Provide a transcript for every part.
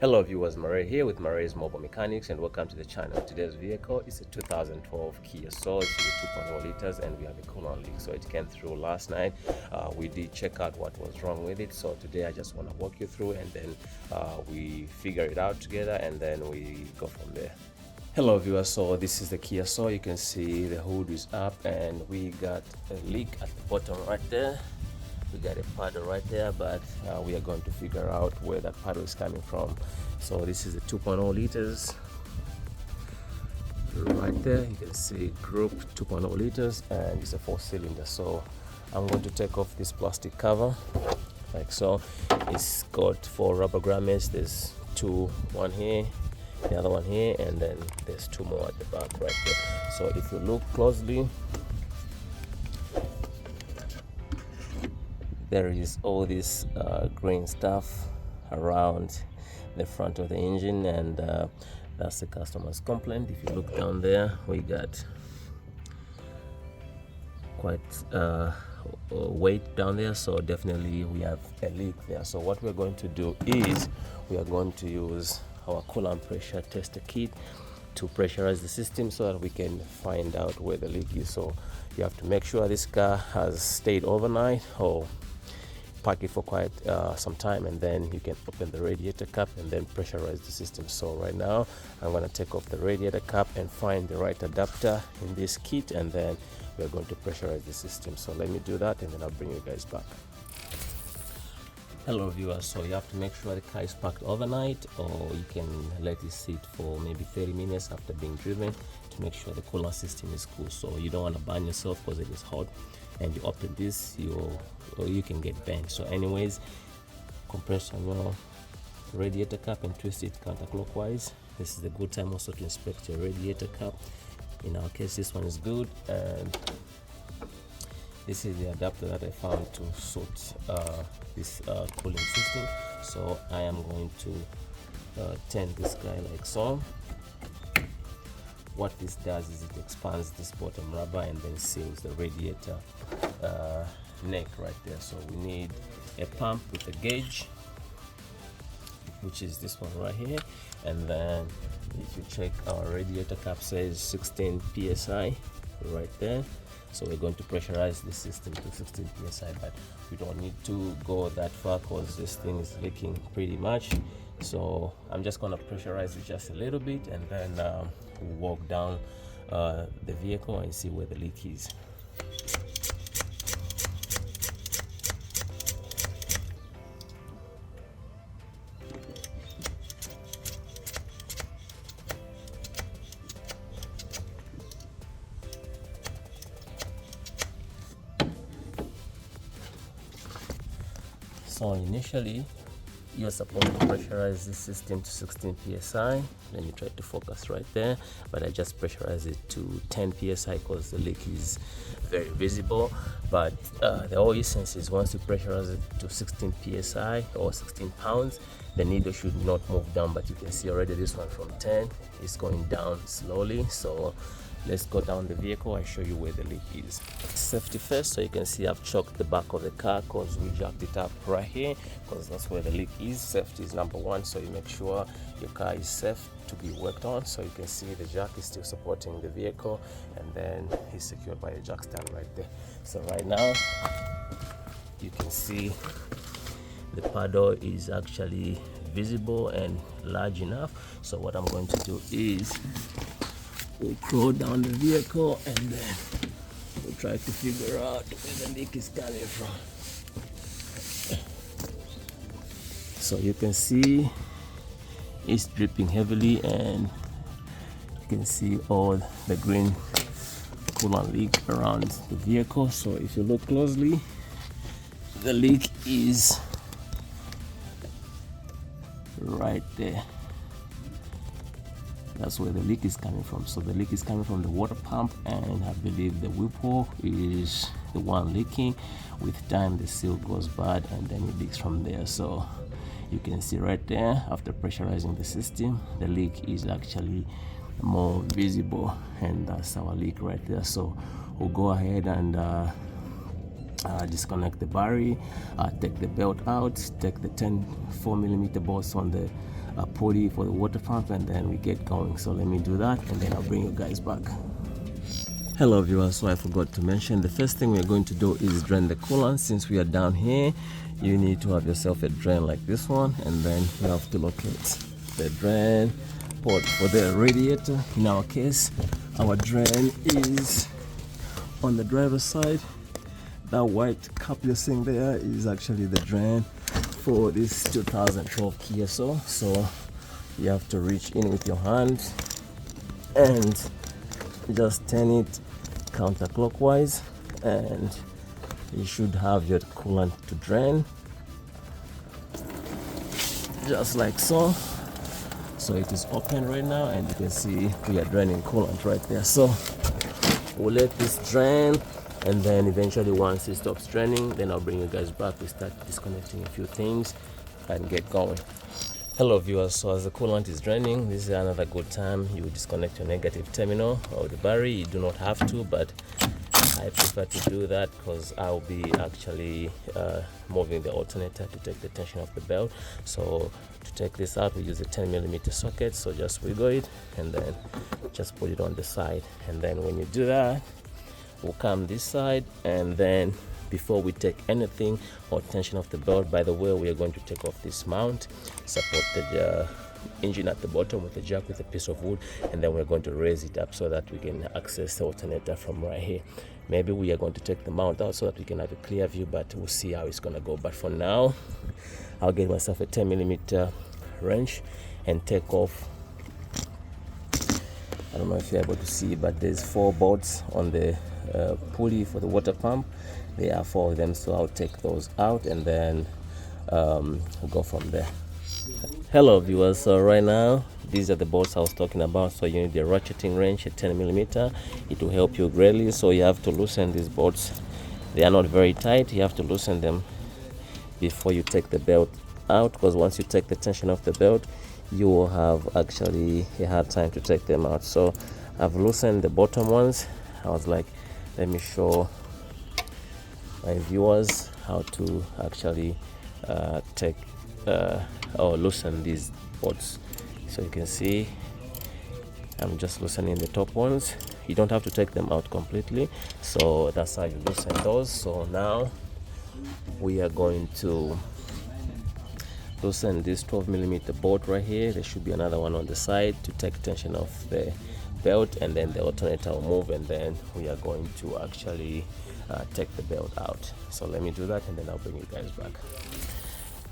Hello viewers, Murray here with Murray's Mobile Mechanics and welcome to the channel. Today's vehicle is a 2012 Kia Soul. It's 2.0 liters and we have a coolant leak. So it came through last night. We did check out what was wrong with it. So today I just want to walk you through and then we figure it out together and then we go from there. Hello viewers, so this is the Kia Soul. You can see the hood is up and we got a leak at the bottom right there. We got a paddle right there, but we are going to figure out where that paddle is coming from. So this is the 2.0 liters right there. You can see group 2.0 liters and it's a 4-cylinder. So I'm going to take off this plastic cover like so. It's got 4 rubber grommets. There's one here, the other one here, and then there's 2 more at the back right there. So if you look closely, there is all this green stuff around the front of the engine, and that's the customer's complaint. If you look down there, we got quite weight down there, so definitely we have a leak there. So what we're going to do is we are going to use our coolant pressure tester kit to pressurize the system so that we can find out where the leak is. So you have to make sure this car has stayed overnight or park it for quite some time, and then you can open the radiator cap and then pressurize the system. So right now I'm going to take off the radiator cap and find the right adapter in this kit, and then we're going to pressurize the system. So let me do that and then I'll bring you guys back. Hello viewers, so you have to make sure the car is parked overnight, or you can let it sit for maybe 30 minutes after being driven to make sure the coolant system is cool. So you don't want to burn yourself because it is hot, and you open this, you can get bent. So anyways, compress on your radiator cap and twist it counterclockwise. This is a good time also to inspect your radiator cap. In our case, this one is good, and this is the adapter that I found to suit this cooling system. So I am going to turn this guy like so. What this does is it expands this bottom rubber and then seals the radiator neck right there. So we need a pump with a gauge, which is this one right here, and then if you check, our radiator cap says 16 psi right there. So we're going to pressurize the system to 16 psi, but we don't need to go that far because this thing is leaking pretty much. So I'm just going to pressurize it just a little bit, and then we'll walk down the vehicle and see where the leak is. So initially you're supposed to pressurize this system to 16 psi. Then you try to focus right there, but I just pressurize it to 10 psi because the leak is very visible. But the whole essence is once you pressurize it to 16 psi or 16 pounds, the needle should not move down. But you can see already this one from 10 is going down slowly. So let's go down the vehicle and show you where the leak is. Safety first. So you can see I've choked the back of the car because we jacked it up right here, because that's where the leak is. Safety is number one, so you make sure your car is safe to be worked on. So you can see the jack is still supporting the vehicle, and then he's secured by a jack stand right there. So right now you can see the paddle is actually visible and large enough. So what I'm going to do is we'll crawl down the vehicle and then we'll try to figure out where the leak is coming from. So you can see it's dripping heavily, and you can see all the green coolant leak around the vehicle. So if you look closely, the leak is right there. That's where the leak is coming from. So the leak is coming from the water pump, and I believe the whipple is the one leaking. With time the seal goes bad and then it leaks from there. So you can see right there, after pressurizing the system, the leak is actually more visible, and that's our leak right there. So we'll go ahead and disconnect the battery, take the belt out, take the 4mm bolts on the pulley for the water pump, and then we get going. So let me do that and then I'll bring you guys back. Hello viewers, so I forgot to mention, the first thing we're going to do is drain the coolant. Since we are down here, you need to have yourself a drain like this one, and then you have to locate the drain port for the radiator. In our case, our drain is on the driver's side. That white cup you're seeing there is actually the drain for this 2012 Kia Soul. So you have to reach in with your hand and just turn it counterclockwise, and you should have your coolant to drain just like so. So it is open right now, and you can see we are draining coolant right there. So we'll let this drain, and then eventually once it stops draining, then I'll bring you guys back. We start disconnecting a few things and get going. Hello viewers, so as the coolant is draining, this is another good time you disconnect your negative terminal or the battery. You do not have to, but I prefer to do that because I'll be actually moving the alternator to take the tension off the belt. So to take this out, we use a 10mm socket. So just wiggle it and then just put it on the side, and then when you do that, we'll come this side, and then before we take anything or tension off the belt, by the way, we are going to take off this mount, support the engine at the bottom with the jack with a piece of wood, and then we're going to raise it up so that we can access the alternator from right here. Maybe we are going to take the mount out so that we can have a clear view, but we'll see how it's going to go. But for now, I'll get myself a 10mm wrench and take off. I don't know if you're able to see, but there's 4 bolts on the pulley for the water pump. There are 4 of them, so I'll take those out and then go from there. Hello viewers, so right now these are the bolts I was talking about. So you need the ratcheting wrench, a 10mm. It will help you greatly. So you have to loosen these bolts. They are not very tight. You have to loosen them before you take the belt out, because once you take the tension off the belt, you will have actually a hard time to take them out. So I've loosened the bottom ones. I was like, let me show my viewers how to actually take or loosen these bolts. So you can see I'm just loosening the top ones. You don't have to take them out completely, so that's how you loosen those. So now we are going to loosen this 12mm bolt right here. There should be another one on the side to take tension off the belt, and then the alternator will move, and then we are going to actually take the belt out. So let me do that and then I'll bring you guys back.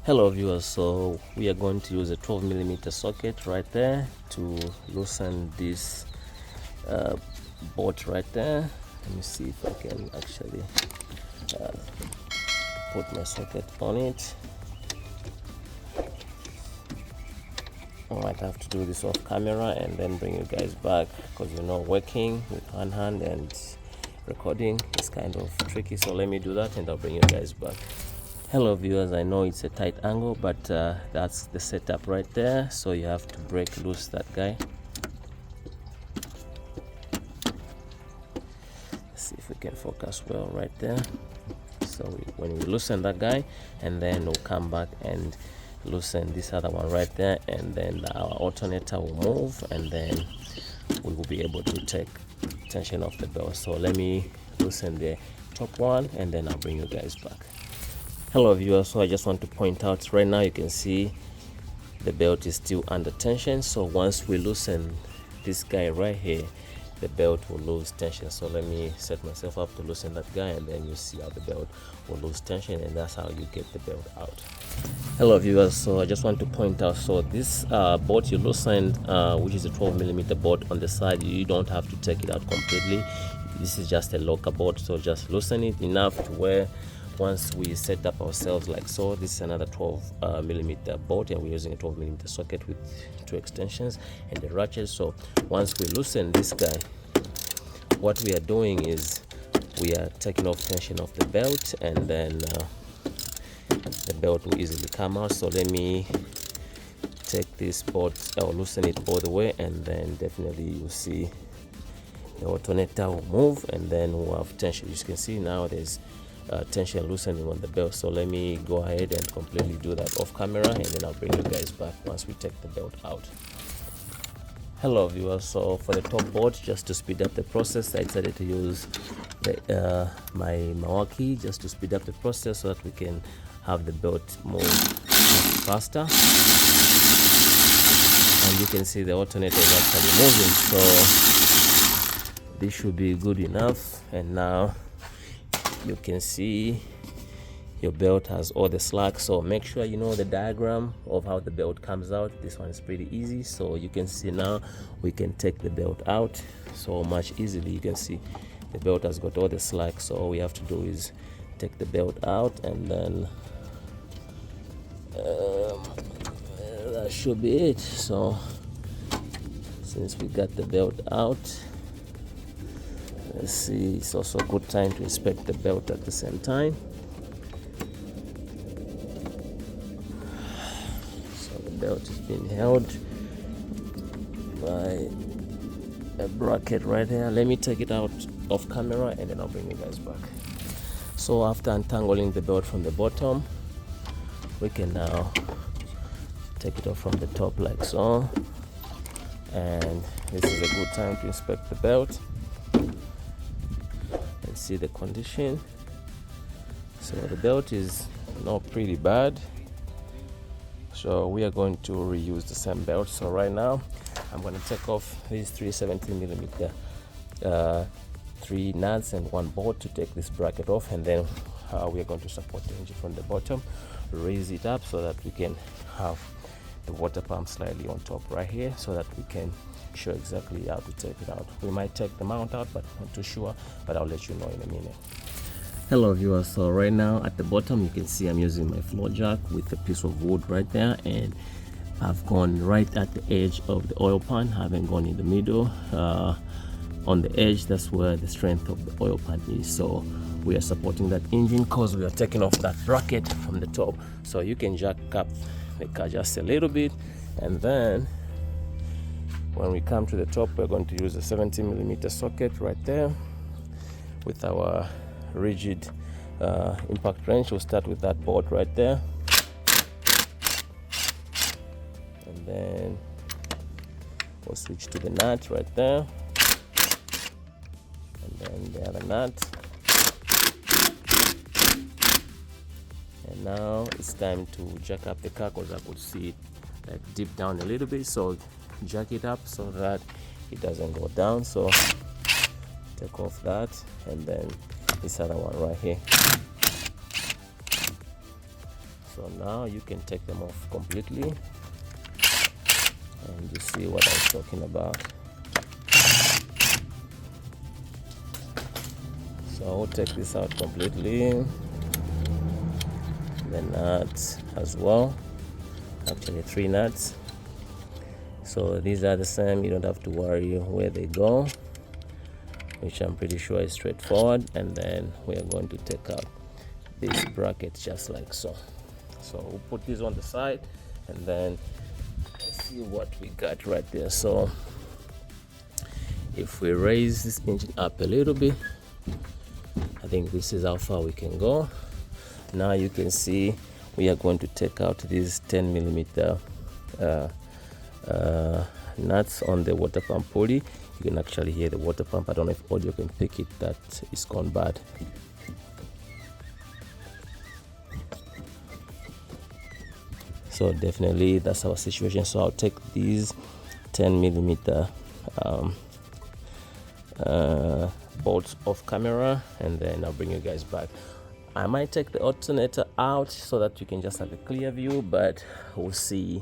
Hello viewers, so we are going to use a 12mm socket right there to loosen this bolt right there. Let me see if I can actually put my socket on it. I might have to do this off camera and then bring you guys back, because you know, working with one hand and recording is kind of tricky. So let me do that and I'll bring you guys back. Hello viewers, I know it's a tight angle, but that's the setup right there. So you have to break loose that guy. Let's see if we can focus well right there. So when we loosen that guy, and then we'll come back and loosen this other one right there, and then our alternator will move, and then we will be able to take tension off the belt. So let me loosen the top one and then I'll bring you guys back. Hello viewers, so I just want to point out right now you can see the belt is still under tension. So once we loosen this guy right here, the belt will lose tension. So let me set myself up to loosen that guy, and then you see how the belt will lose tension, and that's how you get the belt out. Hello viewers, so I just want to point out, so this bolt you loosened, which is a 12mm bolt on the side, you don't have to take it out completely. This is just a locker bolt, so just loosen it enough to where once we set up ourselves like so, this is another 12mm bolt, and we're using a 12mm socket with 2 extensions and the ratchet. So once we loosen this guy, what we are doing is we are taking off tension off the belt, and then the belt will easily come out. So let me take this bolt or loosen it all the way, and then definitely you'll see the alternator will move, and then we'll have tension. As you can see now, there's tension loosening on the belt. So let me go ahead and completely do that off camera, and then I'll bring you guys back once we take the belt out. Hello viewers, so for the top bolt, just to speed up the process, I decided to use my Milwaukee just to speed up the process so that we can have the belt move faster. And you can see the alternator is actually moving, so this should be good enough. And now you can see your belt has all the slack, so make sure you know the diagram of how the belt comes out. This one is pretty easy, so you can see now we can take the belt out so much easily. You can see the belt has got all the slack, so all we have to do is take the belt out, and then that should be it. So since we got the belt out, let's see, it's also a good time to inspect the belt at the same time. Belt is being held by a bracket right here. Let me take it out off camera, and then I'll bring you guys back. So after untangling the belt from the bottom, we can now take it off from the top like so, and this is a good time to inspect the belt and see the condition. So the belt is not pretty bad, so we are going to reuse the same belt. So right now I'm going to take off these 317mm 3 nuts and 1 bolt to take this bracket off, and then we are going to support the engine from the bottom, raise it up so that we can have the water pump slightly on top right here, so that we can show exactly how to take it out. We might take the mount out, but not too sure, but I'll let you know in a minute. Hello viewers, so right now at the bottom you can see I'm using my floor jack with a piece of wood right there, and I've gone right at the edge of the oil pan. I haven't gone in the middle. On the edge, that's where the strength of the oil pan is. So we are supporting that engine because we are taking off that bracket from the top. So you can jack up the car just a little bit, and then when we come to the top, we're going to use a 17mm socket right there with our rigid impact wrench. We'll start with that bolt right there, and then we'll switch to the nut right there, and then the other nut. And now it's time to jack up the car, because I could see it like deep down a little bit, so jack it up so that it doesn't go down. So take off that, and then this other one right here. So now you can take them off completely, and you see what I was talking about. So we'll take this out completely, the nuts as well, actually 3 nuts. So these are the same, you don't have to worry where they go, which I'm pretty sure is straightforward. And then we are going to take out this bracket just like so. So we'll put this on the side, and then see what we got right there. So if we raise this engine up a little bit, I think this is how far we can go. Now you can see we are going to take out these 10mm nuts on the water pump pulley. You can actually hear the water pump. I don't know if audio can pick it, that is gone bad. So definitely that's our situation. So I'll take these 10mm bolts off camera, and then I'll bring you guys back. I might take the alternator out so that you can just have a clear view, but we'll see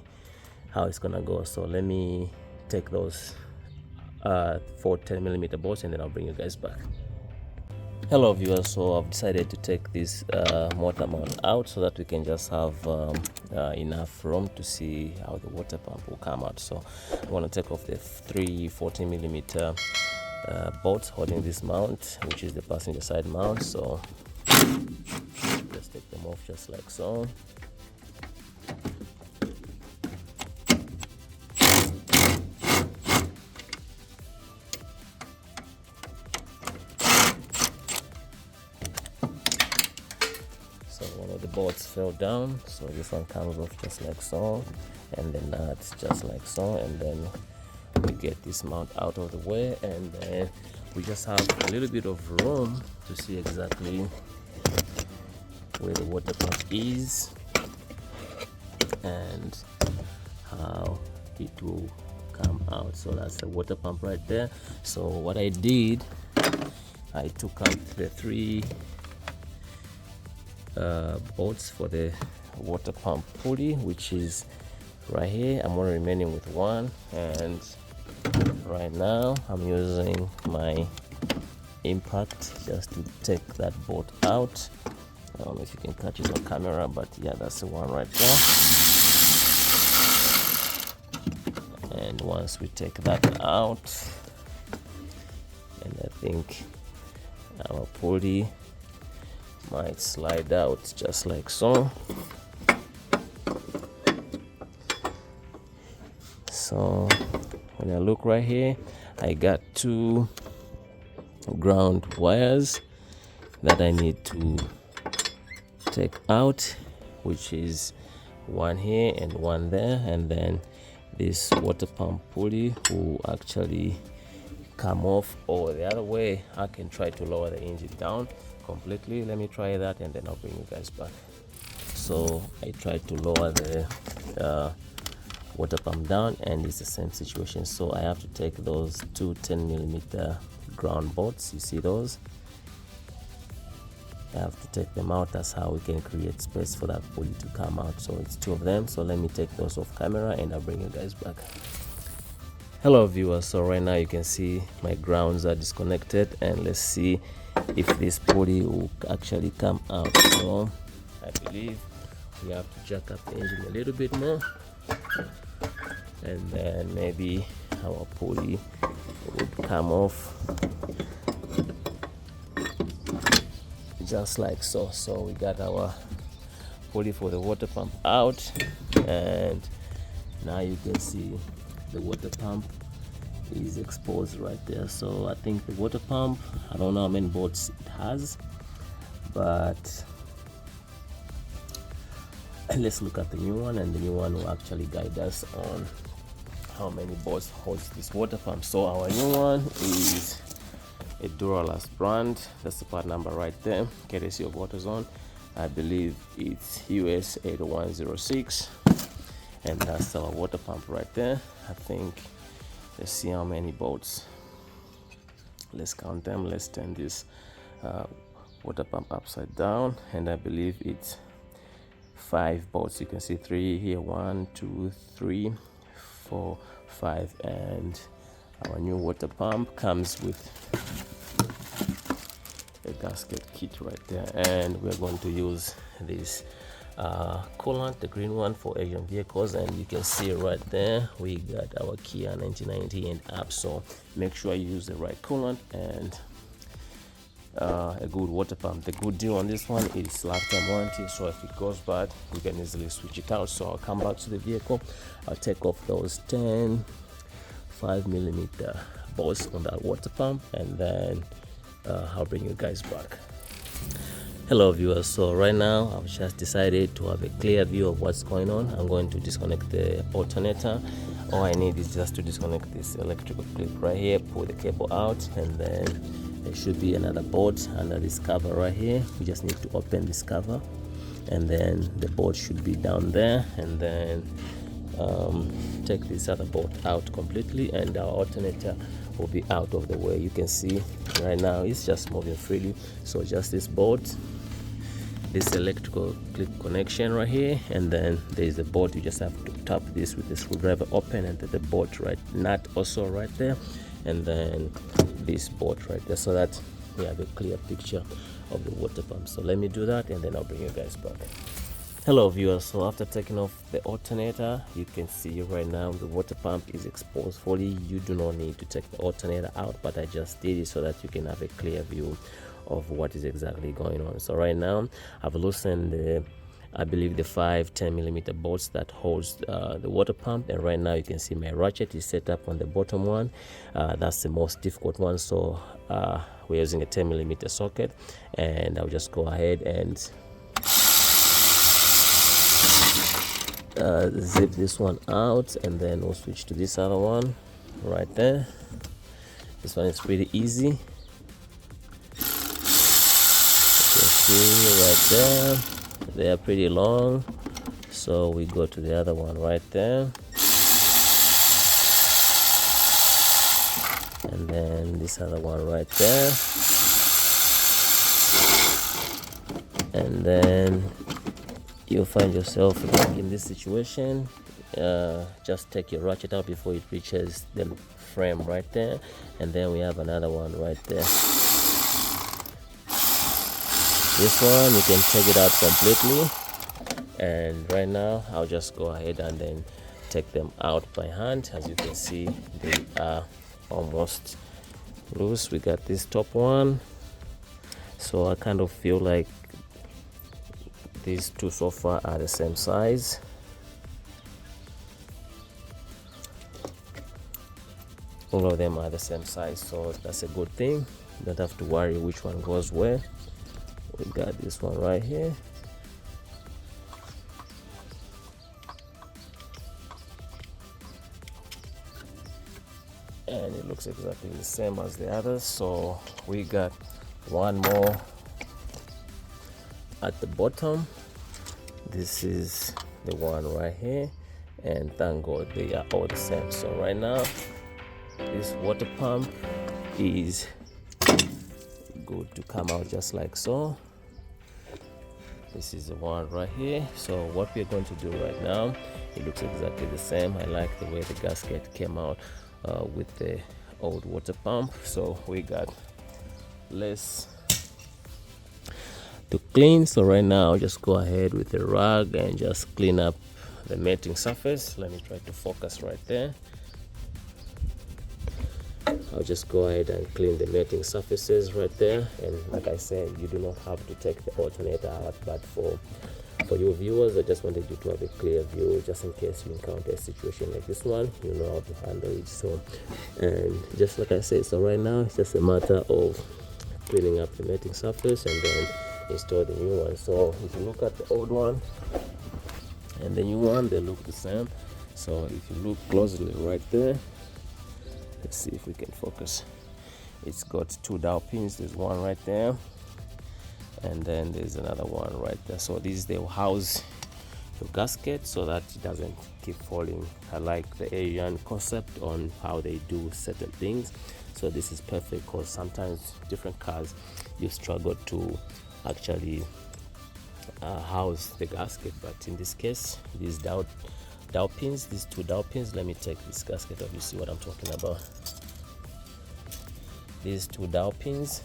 how it's gonna go. So let me take those 4 10mm bolts, and then I'll bring you guys back. Hello viewers, so I've decided to take this motor mount out so that we can just have enough room to see how the water pump will come out. So I want to take off the 3 14mm bolts holding this mount, which is the passenger side mount. So let's take them off just like so. bolts fell down, so this one comes off just like so, and then that's just like so, and then we get this mount out of the way, and then we just have a little bit of room to see exactly where the water pump is and how it will come out. So that's the water pump right there. So what I did, I took out the 3 bolts for the water pump pulley, which is right here. I'm only remaining with 1, and right now I'm using my impact just to take that bolt out. I don't know if you can catch it on camera, but yeah, that's the one right there. And once we take that out, and I think our pulley might slide out just like so. So when I look right here, I got 2 ground wires that I need to take out, which is 1 here and 1 there, and then this water pump pulley will actually come off, or the other way I can try to lower the engine down completely. Let me try that and then I'll bring you guys back. So I tried to lower the water pump down, and it's the same situation. So I have to take those 2 10mm ground bolts. You see those? I have to take them out. That's how we can create space for that pulley to come out. So it's 2 of them. So let me take those off camera and I'll bring you guys back. Hello viewers, so right now you can see my grounds are disconnected, and let's see if this pulley will actually come out. So I believe we have to jack up the engine a little bit more, and then maybe our pulley would come off just like so. So we got our pulley for the water pump out, and now you can see the water pump is exposed right there. So I think the water pump, I don't know how many bolts it has, but let's look at the new one, and the new one will actually guide us on how many bolts holds this water pump. So our new one is a Duralast brand. That's the part number right there, courtesy of AutoZone. I believe it's US 8106, and that's our water pump right there. I think, let's see how many bolts. Let's count them. Let's turn this water pump upside down, and I believe it's 5 bolts. You can see 3 here, 1 2 3 4 5, and our new water pump comes with a gasket kit right there, and we're going to use this coolant, the green one, for Asian vehicles. And you can see right there we got our Kia 1990 and up. So make sure you use the right coolant and a good water pump. The good deal on this one is lifetime warranty, so if it goes bad you can easily switch it out. So I'll come back to the vehicle, I'll take off those 10 5mm bolts on that water pump, and then I'll bring you guys back. Hello viewers, so right now I've just decided to have a clear view of what's going on. I'm going to disconnect the alternator. All I need is just to disconnect this electrical clip right here, pull the cable out, and then there should be another bolt under this cover right here. We just need to open this cover, and then the bolt should be down there, and then take this other bolt out completely, and our alternator will be out of the way. You can see right now it's just moving freely. So just this bolt, this electrical clip connection right here, and then there's a bolt. You just have to tap this with the screwdriver open, and the bolt right nut also right there, and then this bolt right there, so that we have a clear picture of the water pump. So let me do that, and then I'll bring you guys back. Hello viewers, so after taking off the alternator, you can see right now the water pump is exposed fully. You do not need to take the alternator out, but I just did it so that you can have a clear view of what is exactly going on. So right now I've loosened the, I believe, the 5 10mm bolts that holds the water pump, and right now you can see my ratchet is set up on the bottom one. That's the most difficult one, so we're using a 10mm socket, and I'll just go ahead and zip this one out, and then we'll switch to this other one right there. This one is pretty easy. You can see right there, they are pretty long. So we go to the other one right there, and then this other one right there, and then you'll find yourself like in this situation. Just take your ratchet out before it reaches the frame right there, and then we have another one right there. This one you can take it out completely, and right now I'll just go ahead and then take them out by hand. As you can see, they are almost loose. We got this top one, so I kind of feel like these two so far are the same size. All of them are the same size, so that's a good thing. You don't have to worry which one goes where. We got this one right here. And it looks exactly the same as the others. So we got one more at the bottom. This is the one right here, and thank God they are all the same. So right now this water pump is good to come out just like so. This is the one right here. So what we're going to do right now, it looks exactly the same. I like the way the gasket came out with the old water pump. So we got less to clean. So right now I'll just go ahead with the rag and just clean up the mating surface. Let me try to focus right there. I'll just go ahead and clean the mating surfaces right there. And like I said, you do not have to take the alternator out, but for your viewers, I just wanted you to have a clear view, just in case you encounter a situation like this one, you know how to handle it. So, and just like I said, so right now it's just a matter of cleaning up the mating surface and then install the new one. So if you look at the old one and the new one, they look the same. So if you look closely right there, let's see if we can focus. It's got two dowel pins. There's one right there, and then there's another one right there. So this they will house your gasket so that it doesn't keep falling. I like the Asian concept on how they do certain things. So this is perfect, because sometimes different cars you struggle to actually house the gasket, but in this case, these dowel pins, these two dowel pins, let me take this gasket off, you see what I'm talking about. These two dowel pins,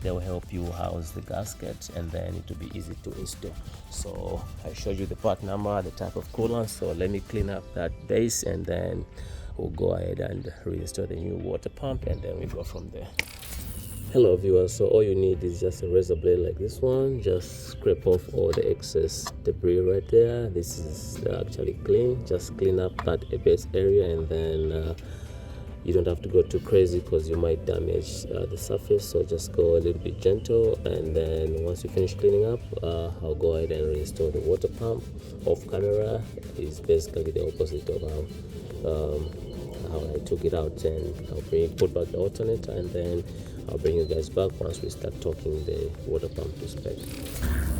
they will help you house the gasket, and then it will be easy to install. So I showed you the part number, the type of coolant. So let me clean up that base, and then we'll go ahead and reinstall the new water pump, and then we go from there. Hello viewers, so all you need is just a razor blade like this one. Just scrape off all the excess debris right there. This is actually clean. Just clean up that base area, and then you don't have to go too crazy because you might damage the surface. So just go a little bit gentle, and then once you finish cleaning up, I'll go ahead and reinstall the water pump. Off camera is basically the opposite of how I took it out, and I'll put back the alternator, and then I'll bring you guys back once we start talking the water pump to spec.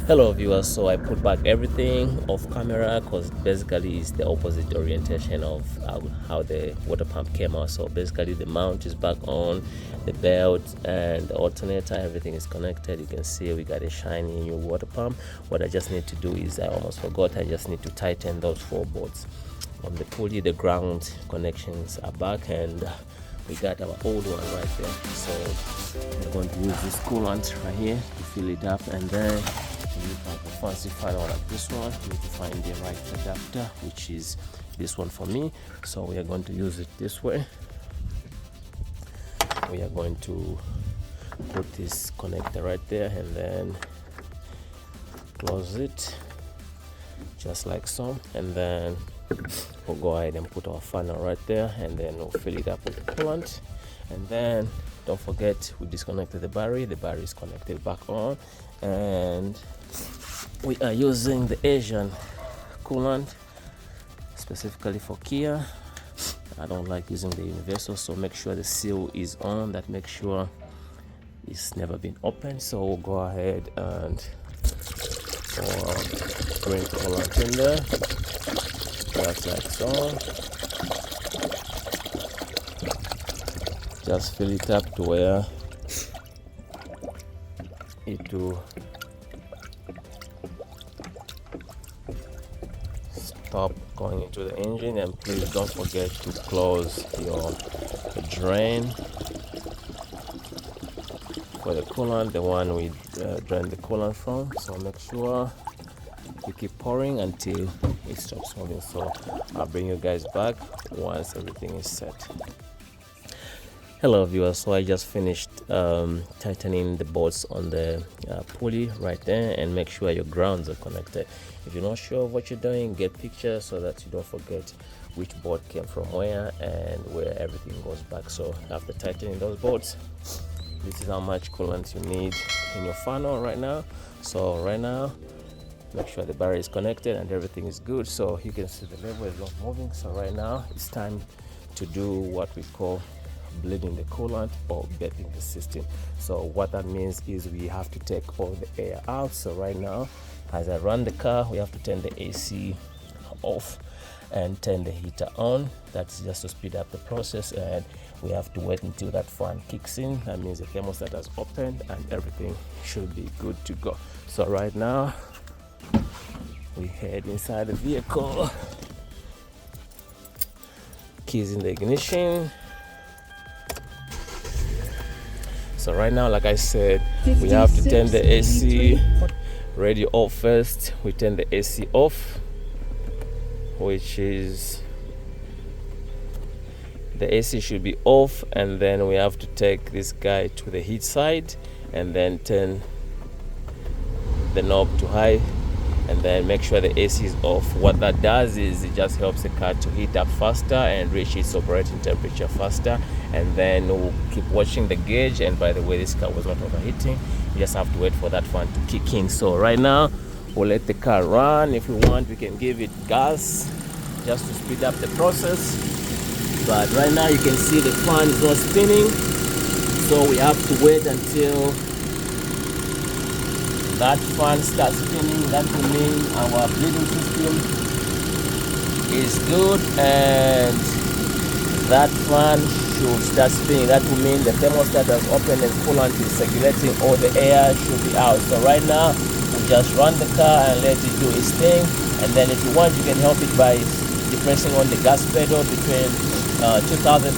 Hello viewers, so I put back everything off camera because basically it's the opposite orientation of how the water pump came out. So basically the mount is back on, the belt and the alternator, everything is connected. You can see we got a shiny new water pump. What I just need to do is, I almost forgot, I just need to tighten those 4 bolts on the pulley. The ground connections are back, and we got our old one right there. So we're going to use this coolant right here to fill it up, and then if you have a fancy funnel like this one, you need to find the right adapter, which is this one for me. So we are going to use it this way. We are going to put this connector right there, and then close it just like so, and then we'll go ahead and put our funnel right there, and then we'll fill it up with coolant. And then don't forget, we disconnected the battery is connected back on, and we are using the Asian coolant, specifically for Kia. I don't like using the universal, so make sure the seal is on. That makes sure it's never been opened. So we'll go ahead and bring coolant in there, just like so. Just fill it up to where it will stop going into the engine. And please don't forget to close your drain for the coolant, the one we drain the coolant from. So make sure you keep pouring until it stops moving. So I'll bring you guys back once everything is set. Hello viewers, so I just finished tightening the bolts on the pulley right there, and make sure your grounds are connected. If you're not sure of what you're doing, get pictures so that you don't forget which bolt came from where and where everything goes back. So after tightening those bolts, this is how much coolant you need in your funnel right now. So right now, make sure the barrier is connected and everything is good. So you can see the level is not moving. So right now it's time to do what we call bleeding the coolant or bepping the system. So what that means is we have to take all the air out. So right now, as I run the car, we have to turn the AC off and turn the heater on. That's just to speed up the process, and we have to wait until that fan kicks in. That means the thermostat has opened and everything should be good to go. So right now we head inside the vehicle, keys in the ignition. So right now, like I said, we have to turn the AC radio off first. We turn the AC off, which is the AC should be off, and then we have to take this guy to the heat side and then turn the knob to high and then make sure the AC is off. What that does is it just helps the car to heat up faster and reach its operating temperature faster. And then we'll keep watching the gauge. And by the way, this car was not overheating. You just have to wait for that fan to kick in. So right now we'll let the car run. If we want, we can give it gas just to speed up the process, but right now you can see the fan is not spinning, so we have to wait until that fan starts spinning. That will mean our bleeding system is good and that fan should start spinning. That will mean the thermostat has opened and coolant is circulating, all the air should be out. So right now we just run the car and let it do its thing, and then if you want, you can help it by depressing on the gas pedal between 2,500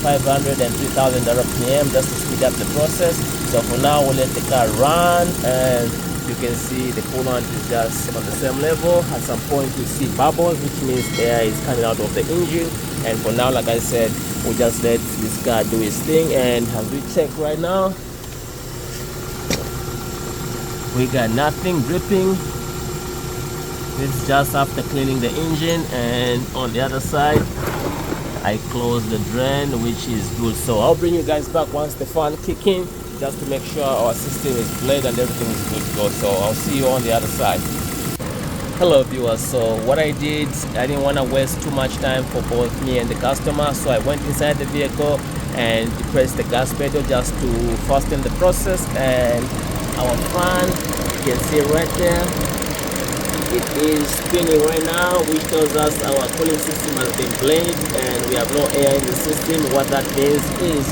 and 3,000 RPM just to speed up the process. So for now we'll let the car run, and you can see the coolant is just on the same level. At some point you see bubbles, which means air is coming out of the engine. And for now, like I said, we'll just let this car do its thing. And as we check right now, we got nothing dripping. This is just after cleaning the engine. And on the other side, I closed the drain, which is good. So I'll bring you guys back once the fan kick in, just to make sure our system is bled and everything is good to go. So I'll see you on the other side. Hello viewers, so what I did, I didn't want to waste too much time for both me and the customer, so I went inside the vehicle and depressed the gas pedal just to fasten the process. And our fan, you can see right there, it is spinning right now, which tells us our cooling system has been bled and we have no air in the system. What that means is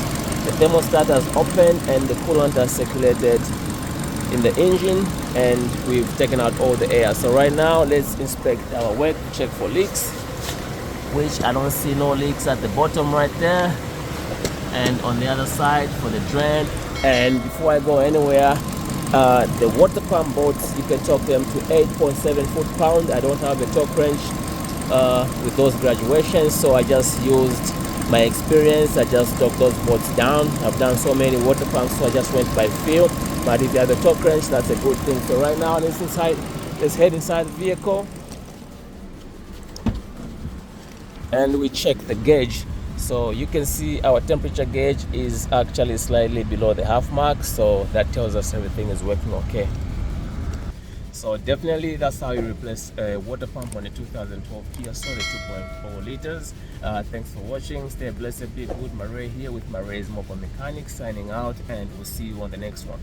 the thermostat has opened and the coolant has circulated in the engine, and we've taken out all the air. So right now let's inspect our work, check for leaks, which I don't see no leaks at the bottom right there, and on the other side for the drain. And before I go anywhere, the water pump bolts, you can torque them to 8.7 foot-pound. I don't have a torque wrench with those graduations, so I just used my experience. I just torque those bolts down. I've done so many water pumps, so I just went by feel. But if you have a torque wrench, that's a good thing. So right now, let's head inside the vehicle and we check the gauge. So you can see our temperature gauge is actually slightly below the half mark, so that tells us everything is working okay. So definitely that's how you replace a water pump on a 2012 Kia Soul 2.4 liters. Thanks for watching. Stay blessed, be good. Marais here with Marais Mobile Mechanics signing out, and we'll see you on the next one.